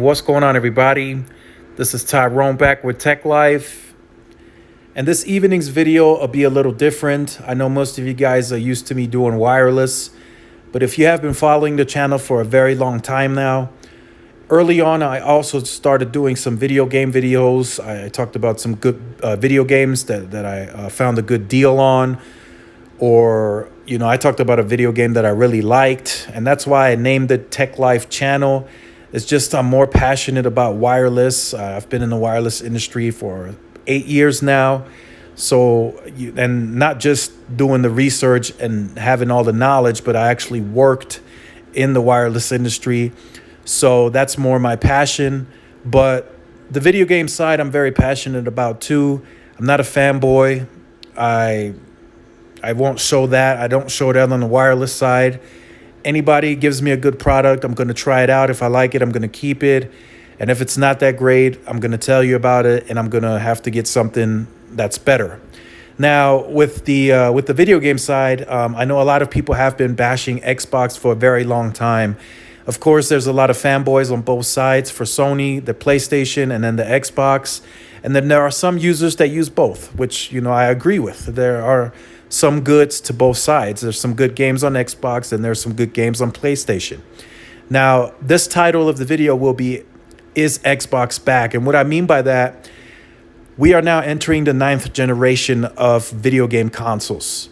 What's going on, everybody? This is Tyrone back with Tech Life. And this evening's video will be a little different. I know most of you guys are used to me doing wireless, but if you have been following the channel for a very long time now, early on I also started doing some video game videos. I talked about some good video games that I found a good deal on, or I talked about a video game that I really liked, and that's why I named it Tech Life channel. It's just I'm more passionate about wireless. I've been in the wireless industry for 8 years now. And not just doing the research and having all the knowledge, but I actually worked in the wireless industry. So that's more my passion. But the video game side, I'm very passionate about too. I'm not a fanboy. I won't show that. I don't show that on the wireless side. Anybody gives me a good product, I'm going to try it out. If I like it, I'm going to keep it. And if it's not that great, I'm going to tell you about it, and I'm going to have to get something that's better. Now, with the video game side, I know a lot of people have been bashing Xbox for a very long time. Of course, there's a lot of fanboys on both sides for Sony, the PlayStation, and then the Xbox. And then there are some users that use both, which, I agree with. There are some goods to both sides. There's some good games on Xbox and there's some good games on PlayStation. Now, this title of the video will be, Is Xbox Back? And what I mean by that, we are now entering the 9th generation of video game consoles.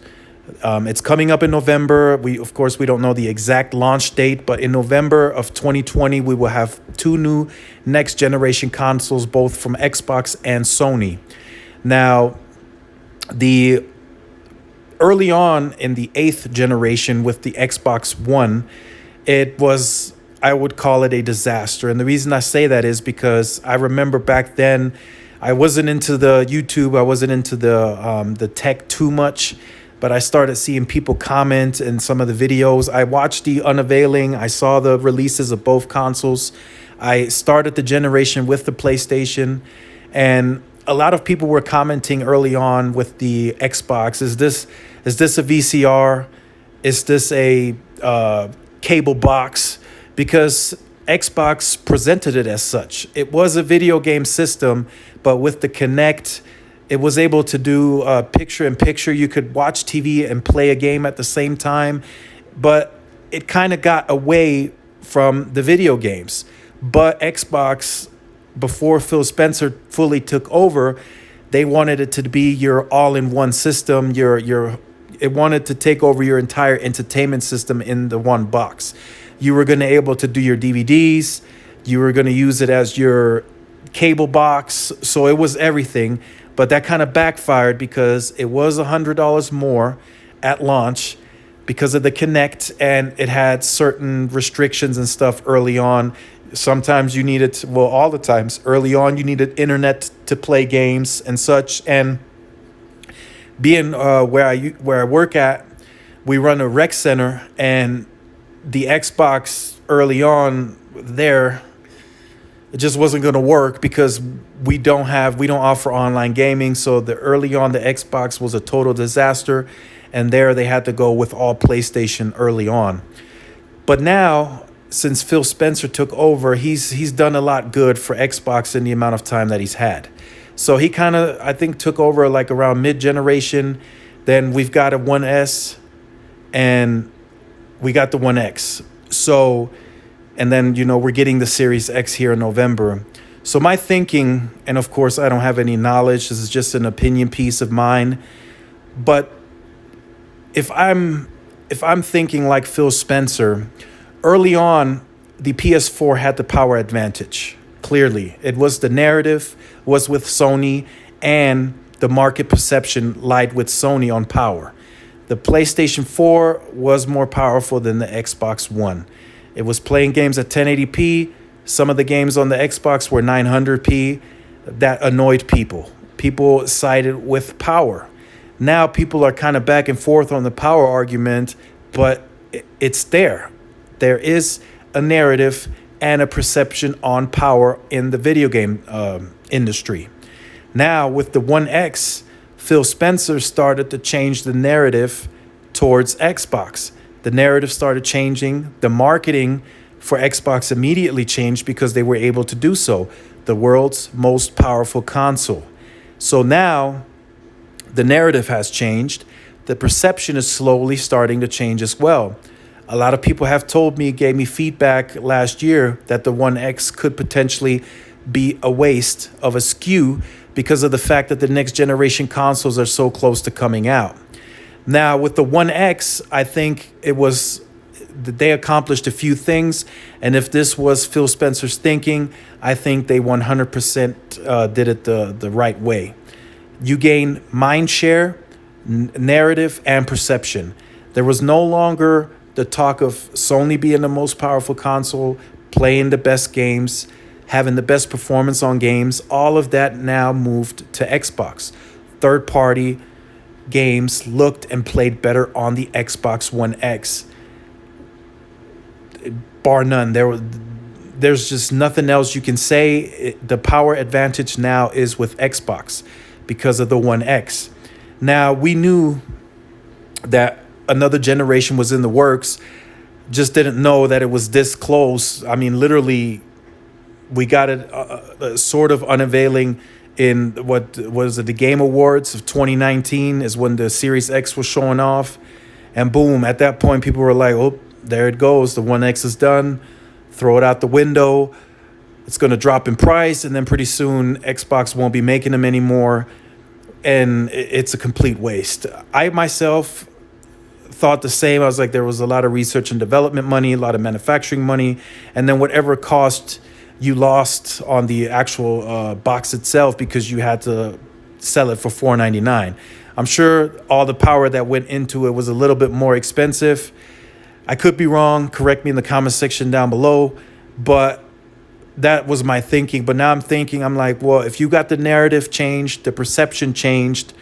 It's coming up in November. Of course, we don't know the exact launch date, but in November of 2020, we will have 2 new next generation consoles, both from Xbox and Sony. Now, early on in the 8th generation with the Xbox One, I would call it a disaster. And the reason I say that is because I remember back then, I wasn't into the YouTube, I wasn't into the tech too much, but I started seeing people comment in some of the videos. I watched the unveiling, I saw the releases of both consoles. I started the generation with the PlayStation, and a lot of people were commenting early on with the Xbox, is this a VCR? Is this a cable box? Because Xbox presented it as such. It was a video game system, but with the Kinect, it was able to do picture-in-picture. You could watch TV and play a game at the same time, but it kind of got away from the video games. But Xbox, before Phil Spencer fully took over, they wanted it to be your all-in-one system. It wanted to take over your entire entertainment system in the one box. You were going to be able to do your DVDs. You were going to use it as your cable box. So it was everything. But that kind of backfired because it was $100 more at launch because of the Kinect, and it had certain restrictions and stuff early on. Sometimes you needed, all the times early on, you needed internet to play games and such. And being where I work at, we run a rec center, and the Xbox early on there, it just wasn't going to work because we don't offer online gaming. So early on, the Xbox was a total disaster, and there they had to go with all PlayStation early on. But now, since Phil Spencer took over, he's done a lot good for Xbox in the amount of time that he's had. So he kind of, I think, took over like around mid-generation. Then we've got a 1S, and we got the 1X. So, and then, we're getting the Series X here in November. So my thinking, and of course, I don't have any knowledge, this is just an opinion piece of mine, but if I'm thinking like Phil Spencer, early on, the PS4 had the power advantage. Clearly, it was the narrative was with Sony, and the market perception lied with Sony on power. The PlayStation 4 was more powerful than the Xbox One. It was playing games at 1080p. Some of the games on the Xbox were 900p. That annoyed people. People sided with power. Now people are kind of back and forth on the power argument, but it's there. There is a narrative and a perception on power in the video game industry. Now with the 1X, Phil Spencer started to change the narrative towards Xbox. The narrative started changing. The marketing for Xbox immediately changed because they were able to do so. The world's most powerful console. So now the narrative has changed. The perception is slowly starting to change as well. A lot of people have told me, gave me feedback last year that the One X could potentially be a waste of a SKU because of the fact that the next generation consoles are so close to coming out. Now, with the One X, I think they accomplished a few things. And if this was Phil Spencer's thinking, I think they 100% did it the right way. You gain mind share, narrative, and perception. There was no longer the talk of Sony being the most powerful console, playing the best games, having the best performance on games. All of that now moved to Xbox. Third-party games looked and played better on the Xbox One X. Bar none. There's just nothing else you can say. The power advantage now is with Xbox because of the One X. Now, we knew that another generation was in the works, just didn't know that it was this close. I mean, literally, we got it sort of unveiling in what was it, the Game Awards of 2019 is when the Series X was showing off. And boom, at that point, people were like, oh, there it goes. The One X is done. Throw it out the window. It's going to drop in price. And then pretty soon, Xbox won't be making them anymore. And it's a complete waste. I myself thought the same. I was like, there was a lot of research and development money, a lot of manufacturing money. And then whatever cost you lost on the actual box itself because you had to sell it for $4.99. I'm sure all the power that went into it was a little bit more expensive. I could be wrong. Correct me in the comment section down below. But that was my thinking. But now I'm like, well, if you got the narrative changed, the perception changed,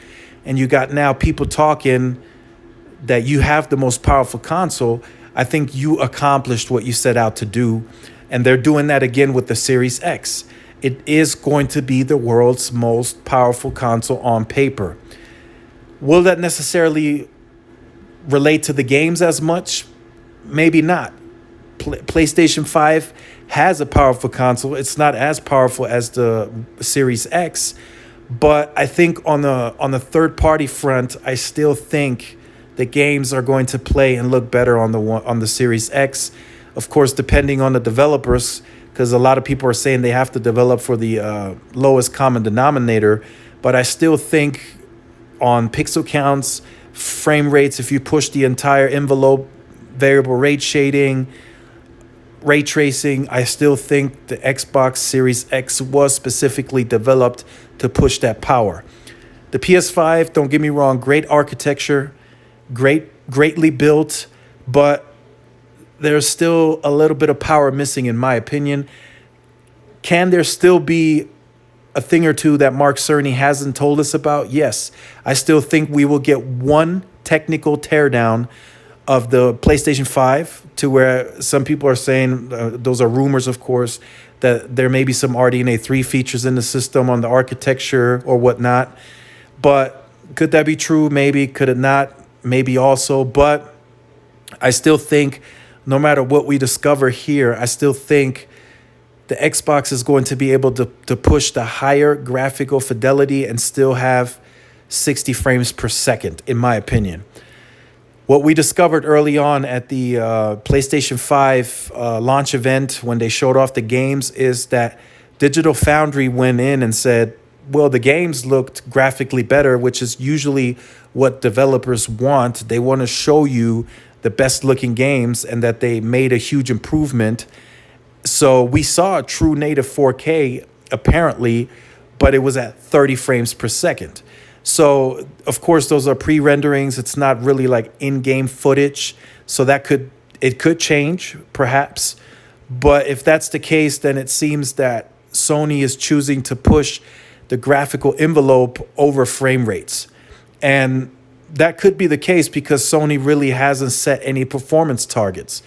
and you got now people talking that you have the most powerful console, I think you accomplished what you set out to do. And they're doing that again with the Series X. It is going to be the world's most powerful console on paper. Will that necessarily relate to the games as much? Maybe not. PlayStation 5 has a powerful console. It's not as powerful as the Series X, but I think on the third party front, I still think the games are going to play and look better on the Series X. Of course, depending on the developers, because a lot of people are saying they have to develop for the lowest common denominator. But I still think on pixel counts, frame rates, if you push the entire envelope, variable rate shading, ray tracing, I still think the Xbox Series X was specifically developed to push that power. The PS5, don't get me wrong, great architecture, greatly built, but there's still a little bit of power missing, in my opinion. Can there still be a thing or two that Mark Cerny hasn't told us about? Yes. I still think we will get one technical teardown of the PlayStation 5 to where some people are saying, those are rumors, of course, that there may be some RDNA 3 features in the system on the architecture or whatnot. But could that be true? Maybe. Could it not? Maybe also. But I still think no matter what we discover here, I still think the Xbox is going to be able to push the higher graphical fidelity and still have 60 frames per second, in my opinion. What we discovered early on at the PlayStation 5 launch event when they showed off the games is that Digital Foundry went in and said, well, the games looked graphically better, which is usually what developers want. They want to show you the best looking games and that they made a huge improvement. So we saw a true native 4K apparently, but it was at 30 frames per second. So of course those are pre-renderings. It's not really like in-game footage. So it could change perhaps. But if that's the case, then it seems that Sony is choosing to push the graphical envelope over frame rates. And that could be the case because Sony really hasn't set any performance targets.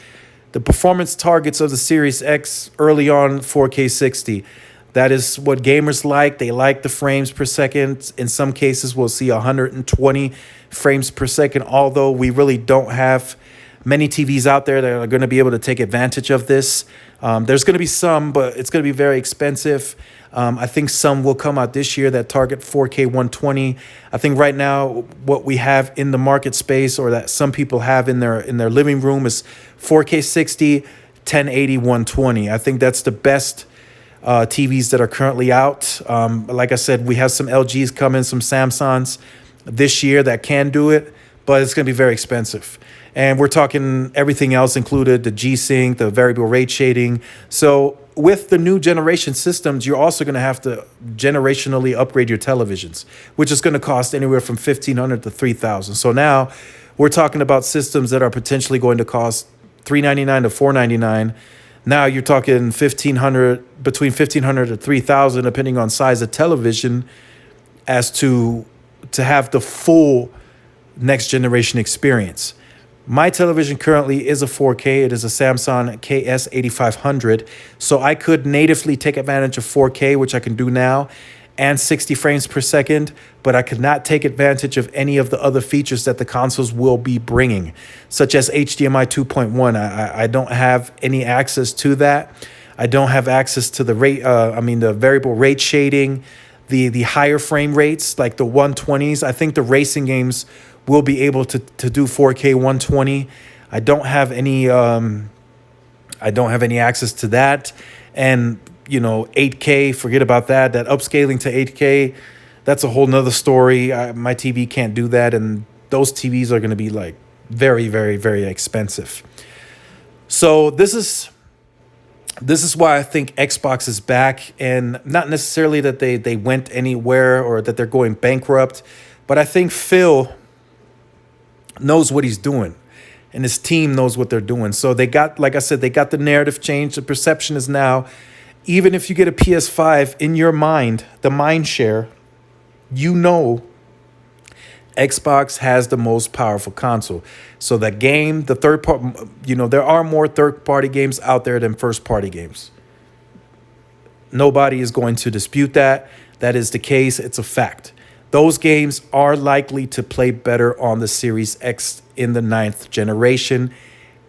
The performance targets of the Series X early on, 4K 60. That is what gamers like. They like the frames per second. In some cases, we'll see 120 frames per second, although we really don't have many TVs out there that are going to be able to take advantage of this. There's going to be some, but it's going to be very expensive. I think some will come out this year that target 4K 120. I think right now what we have in the market space, or that some people have in their living room, is 4K 60, 1080, 120. I think that's the best TVs that are currently out. Like I said, we have some LGs coming, some Samsungs this year that can do it, but it's going to be very expensive. And we're talking everything else included, the G-Sync, the variable rate shading. So with the new generation systems, you're also going to have to generationally upgrade your televisions, which is going to cost anywhere from $1,500 to $3,000. So now we're talking about systems that are potentially going to cost $399 to $499. Now you're talking between $1,500 to $3,000, depending on size of television, as to have the full next generation experience. My television currently is a 4K. It is a Samsung KS8500. So I could natively take advantage of 4K, which I can do now, and 60 frames per second, but I could not take advantage of any of the other features that the consoles will be bringing, such as HDMI 2.1. I don't have any access to that. I don't have access to the the variable rate shading, the higher frame rates, like the 120s. I think the racing games will be able to do 4K 120. I don't have any access to that. And 8K, forget about that. That upscaling to 8K, that's a whole nother story. My TV can't do that, and those TVs are going to be like very, very, very expensive. So this is why I think Xbox is back, and not necessarily that they went anywhere or that they're going bankrupt, but I think Phil knows what he's doing, and his team knows what they're doing. So they got, like I said, they got the narrative changed. The perception is now, even if you get a PS5, in your mind, the mind share, Xbox has the most powerful console. So the game, the third part, there are more third-party games out there than first-party games. Nobody is going to dispute that. That is the case. It's a fact. Those games are likely to play better on the Series X in the 9th generation.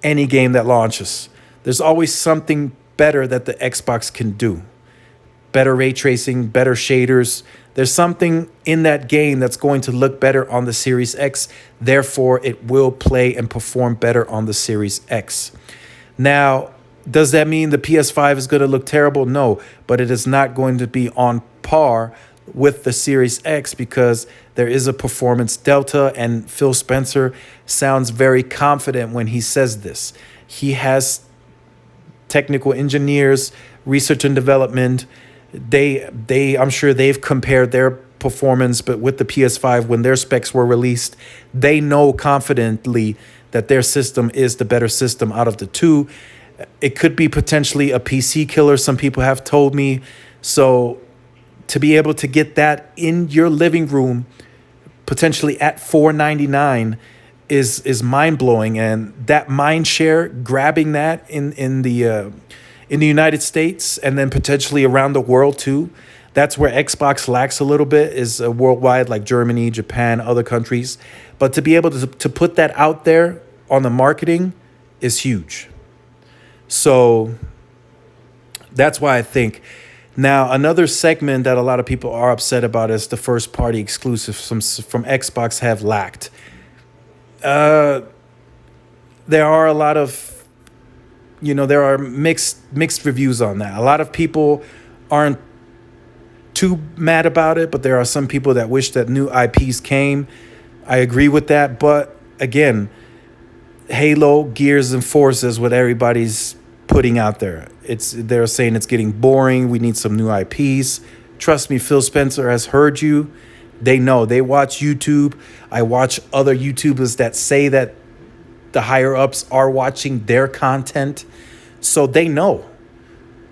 Any game that launches, there's always something better that the Xbox can do. Better ray tracing, better shaders. There's something in that game that's going to look better on the Series X. Therefore, it will play and perform better on the Series X. Now, does that mean the PS5 is going to look terrible? No, but it is not going to be on par with the Series X, because there is a performance delta, and Phil Spencer sounds very confident when he says this. He has technical engineers, research and development. I'm sure they've compared their performance, but with the PS5, when their specs were released, they know confidently that their system is the better system out of the two. It could be potentially a PC killer, some people have told me. So to be able to get that in your living room, potentially at $499, is mind-blowing. And that mind share, grabbing that in the United States, and then potentially around the world too, that's where Xbox lacks a little bit, is worldwide, like Germany, Japan, other countries. But to be able to put that out there on the marketing is huge. So that's why I think. Now, another segment that a lot of people are upset about is the first-party exclusives from Xbox have lacked. There are a lot of, there are mixed reviews on that. A lot of people aren't too mad about it, but there are some people that wish that new IPs came. I agree with that, but again, Halo, Gears, and Forza is what everybody's putting out there. They're saying it's getting boring. We need some new IPs. Trust me, Phil Spencer has heard you. They know. They watch YouTube. I watch other YouTubers that say that the higher ups are watching their content, so they know.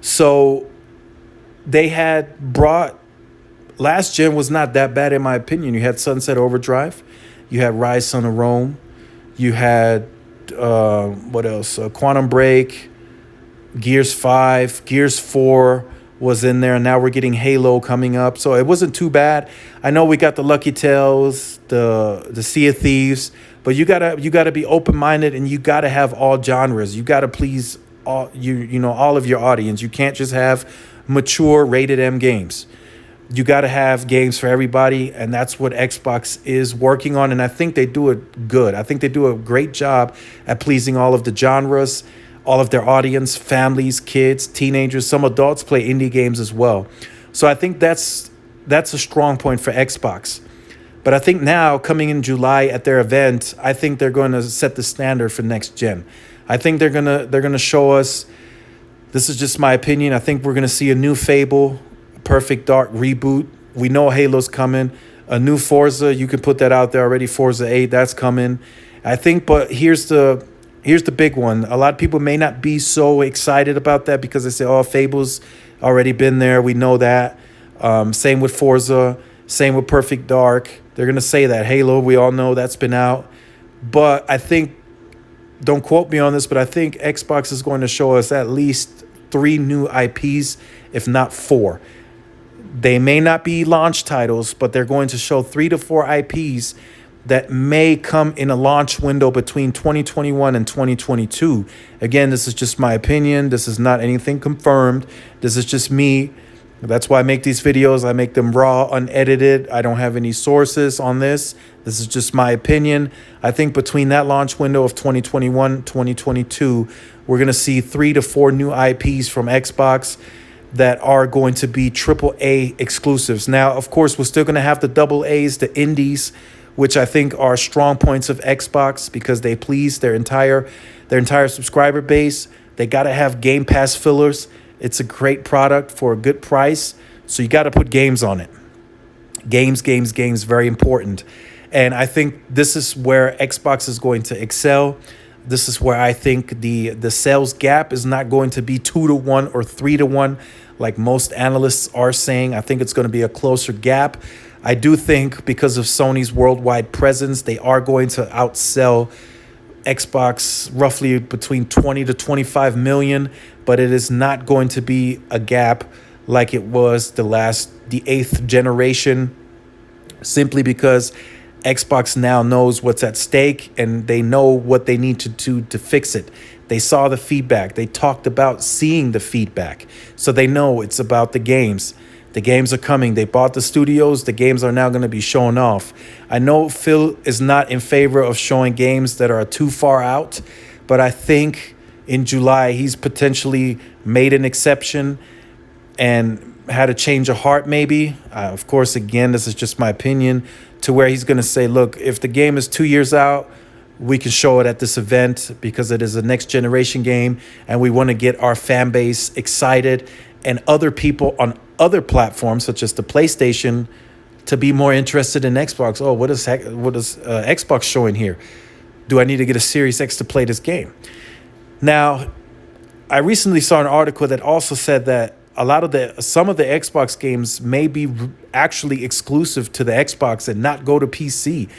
So they had brought, last gen was not that bad in my opinion. You had Sunset Overdrive, you had Rise Son of Rome, you had what else? Quantum Break, Gears 5, Gears 4 was in there, and now we're getting Halo coming up. So it wasn't too bad. I know we got the Lucky Tales, the Sea of Thieves, But you gotta be open minded, and you gotta have all genres. You gotta please all of your audience. You can't just have mature rated M games. You got to have games for everybody, and that's what Xbox is working on, and I think they do it good. I think they do a great job at pleasing all of the genres, all of their audience, families, kids, teenagers. Some adults play indie games as well. So I think that's a strong point for Xbox. But I think now, coming in July at their event, I think they're going to set the standard for next gen. I think they're gonna show us. This is just my opinion. I think we're gonna see a new Fable, Perfect Dark reboot. We know Halo's coming. A new Forza, you can put that out there already. Forza 8, that's coming. I think, but here's the big one. A lot of people may not be so excited about that because they say, "Oh, Fable's already been there. We know that." Same with Forza. Same with Perfect Dark. They're gonna say that. Halo, we all know that's been out. But I think, don't quote me on this, but I think Xbox is going to show us at least 3 new IPs, if not 4. They may not be launch titles, but they're going to show 3 to 4 IPs that may come in a launch window between 2021 and 2022. Again, this is just my opinion. This is not anything confirmed. This is just me. That's why I make these videos. I make them raw, unedited. I don't have any sources on this. This is just my opinion. I think between that launch window of 2021, 2022, we're going to see 3 to 4 new IPs from Xbox that are going to be AAA exclusives. Now, of course, we're still going to have the double A's, the indies, which I think are strong points of Xbox because they please their entire subscriber base. They got to have Game Pass fillers. It's a great product for a good price. So you got to put games on it. Games, very important. And I think this is where Xbox is going to excel. This is where I think the sales gap is not going to be 2 to 1 or 3 to 1 like most analysts are saying. I think it's going to be a closer gap. I do think because of Sony's worldwide presence, they are going to outsell Xbox roughly between 20 to 25 million, but it is not going to be a gap like it was the 8th generation, simply because Xbox now knows what's at stake and they know what they need to do to fix it. They saw the feedback. They talked about seeing the feedback. So they know it's about the games. The games are coming. They bought the studios. The games are now going to be shown off. I know Phil is not in favor of showing games that are too far out, but I think in July he's potentially made an exception and had a change of heart maybe. Of course, again, this is just my opinion, to where he's going to say, look, if the game is 2 years out, we can show it at this event because it is a next generation game and we want to get our fan base excited and other people on other platforms such as the PlayStation to be more interested in Xbox. Oh, what is Xbox showing here? Do I need to get a Series X to play this game? Now, I recently saw an article that also said that some of the Xbox games may be actually exclusive to the Xbox and not go to PC.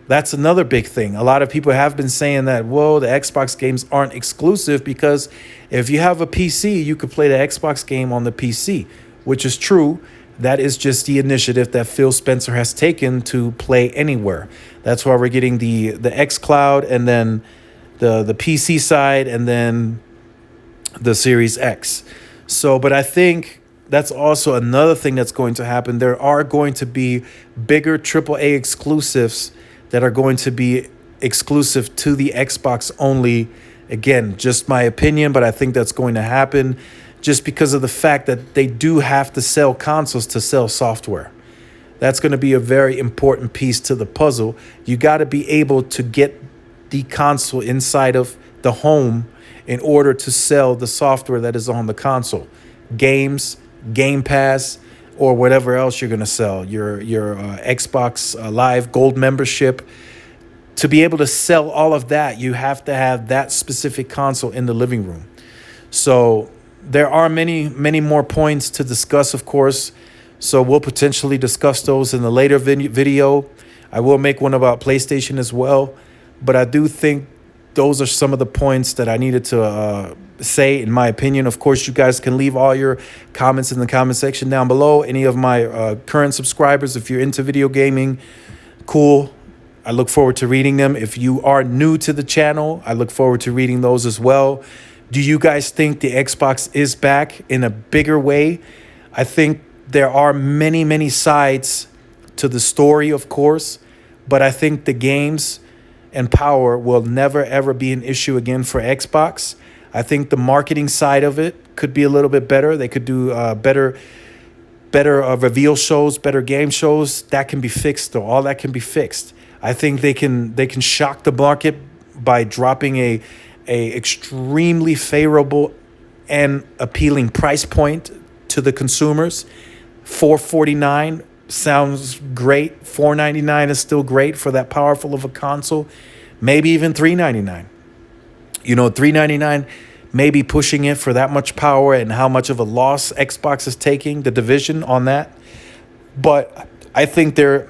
That's another big thing. A lot of people have been saying that, whoa, the Xbox games aren't exclusive because if you have a PC, you could play the Xbox game on the PC, which is true. That is just the initiative that Phil Spencer has taken to play anywhere. That's why we're getting the xCloud and then the PC side and then the Series X. So, but I think that's also another thing that's going to happen. There are going to be bigger AAA exclusives that are going to be exclusive to the Xbox only. Again, just my opinion, but I think that's going to happen just because of the fact that they do have to sell consoles to sell software. That's going to be a very important piece to the puzzle. You got to be able to get the console inside of the home in order to sell the software that is on the console. Games, Game Pass, or whatever else you're going to sell. Your Xbox Live Gold membership. To be able to sell all of that, you have to have that specific console in the living room. So there are many, many more points to discuss, of course. So we'll potentially discuss those in a later video. I will make one about PlayStation as well. But I do think those are some of the points that I needed to say, in my opinion. Of course, you guys can leave all your comments in the comment section down below. Any of my current subscribers, if you're into video gaming, cool. I look forward to reading them. If you are new to the channel, I look forward to reading those as well. Do you guys think the Xbox is back in a bigger way? I think there are many, many sides to the story, of course, but I think the games and power will never, ever be an issue again for Xbox. I think the marketing side of it could be a little bit better. They could do better reveal shows, better game shows. That can be fixed, though. All that can be fixed. I think they can shock the market by dropping a extremely favorable and appealing price point to the consumers. $449 sounds great. $499 is still great for that powerful of a console. Maybe even $399. You know, $399, maybe pushing it for that much power, and how much of a loss Xbox is taking, the division on that. But I think they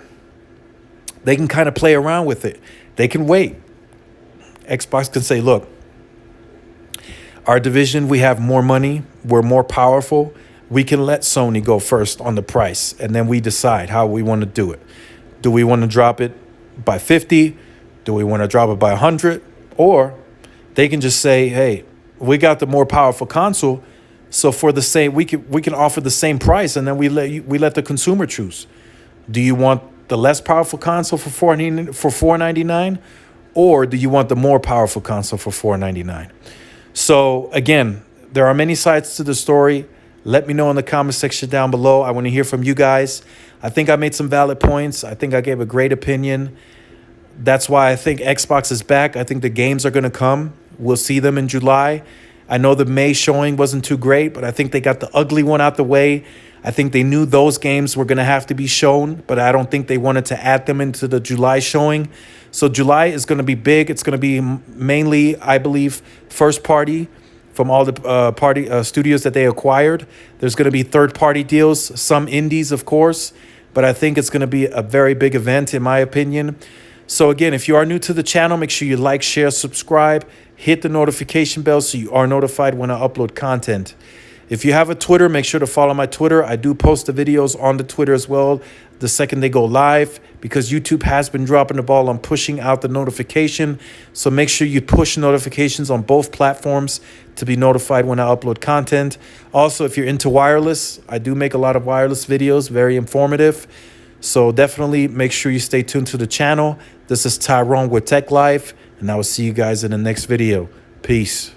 can kind of play around with it. They can wait. Xbox can say, look, our division, we have more money, we're more powerful. We can let Sony go first on the price, and then we decide how we want to do it. Do we want to drop it by 50? Do we want to drop it by 100? Or they can just say, hey, we got the more powerful console, so for the same, we can offer the same price, and then we let the consumer choose. Do you want the less powerful console for $499, or do you want the more powerful console for $499? So again, there are many sides to the story. Let me know in the comment section down below. I want to hear from you guys. I think I made some valid points. I think I gave a great opinion. That's why I think Xbox is back. I think the games are going to come. We'll see them in July. I know the May showing wasn't too great, but I think they got the ugly one out the way. I think they knew those games were going to have to be shown, but I don't think they wanted to add them into the July showing. So July is going to be big. It's going to be mainly, I believe, first party from all the studios that they acquired. There's going to be third-party deals, some indies, of course, but I think it's going to be a very big event, in my opinion. So again, if you are new to the channel, make sure you like, share, subscribe, hit the notification bell so you are notified when I upload content. If you have a Twitter, make sure to follow my Twitter. I do post the videos on the Twitter as well the second they go live, because YouTube has been dropping the ball on pushing out the notification. So make sure you push notifications on both platforms to be notified when I upload content. Also, if you're into wireless, I do make a lot of wireless videos, very informative. So definitely make sure you stay tuned to the channel. This is Tyrone with Tech Life, and I will see you guys in the next video. Peace.